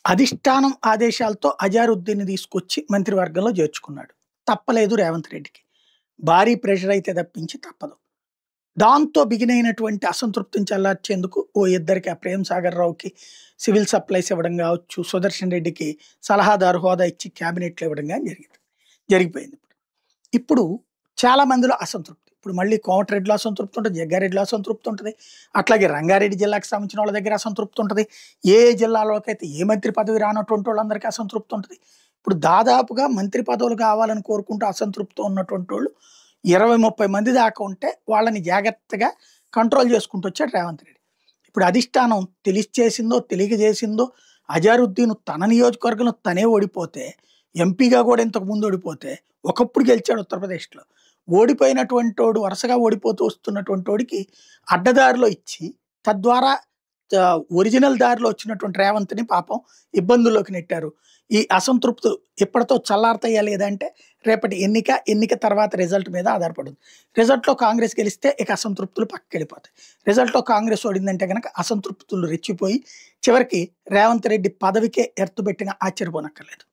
అధిష్టానం ఆదేశాలతో అజారుద్దీన్‌ని తీసుకొచ్చి మంత్రివర్గంలో చేర్చుకున్నాడు. తప్పలేదు రేవంత్ రెడ్డికి. భారీ ప్రెషర్ అయితే తప్పించి తప్పదు. దాంతో బిగినైనటువంటి అసంతృప్తిని చల్లార్చేందుకు ఇద్దరికి ఆ ప్రేమ్ సాగర్ రావుకి సివిల్ సప్లైస్ ఇవ్వడం కావచ్చు, సుదర్శన్ రెడ్డికి సలహాదారు హోదా ఇచ్చి క్యాబినెట్లు ఇవ్వడం గాని జరిగిపోయింది. ఇప్పుడు చాలా మందిలో అసంతృప్తి. ఇప్పుడు మళ్ళీ కోమటిరెడ్డిలో అసంతృప్తి ఉంటది, జగ్గారెడ్డిలో అసంతృప్తి ఉంటది. అట్లాగే రంగారెడ్డి జిల్లాకు సంబంధించిన వాళ్ళ దగ్గర అసంతృప్తి ఉంటది. ఏ జిల్లాలోకైతే ఏ మంత్రి పదవి రానటువంటి వాళ్ళందరికీ అసంతృప్తి ఉంటది. ఇప్పుడు దాదాపుగా మంత్రి పదవులు కావాలని కోరుకుంటూ అసంతృప్తితో ఉన్నటువంటి వాళ్ళు 20, 30 మంది దాకా ఉంటే వాళ్ళని జాగ్రత్తగా కంట్రోల్ చేసుకుంటూ వచ్చాడు రేవంత్ రెడ్డి. ఇప్పుడు అధిష్టానం తెలియచేసిందో తెలియజేసిందో అజారుద్దీన్ తన నియోజకవర్గంలో తనే ఓడిపోతే, ఎంపీగా కూడా ఇంతకు ముందు ఓడిపోతే, ఒకప్పుడు గెలిచాడు ఉత్తరప్రదేశ్లో. ఓడిపోయినటువంటి వరుసగా ఓడిపోతూ వస్తున్నటువంటి వాడికి అడ్డదారిలో ఇచ్చి తద్వారా ఒరిజినల్ దారిలో వచ్చినటువంటి రేవంత్ని పాపం ఇబ్బందుల్లోకి నెట్టారు. ఈ అసంతృప్తి ఇప్పటితో చల్లారుతాయా లేదంటే రేపటి ఎన్నిక తర్వాత రిజల్ట్ మీద ఆధారపడుతుంది. రిజల్ట్లో కాంగ్రెస్ గెలిస్తే ఇక అసంతృప్తులు పక్కకి వెళ్ళిపోతాయి. రిజల్ట్లో కాంగ్రెస్ ఓడిందంటే కనుక అసంతృప్తులు రెచ్చిపోయి చివరికి రేవంత్ రెడ్డి పదవికే ఎర్తుబెట్టిన ఆశ్చర్యపోనక్కర్లేదు.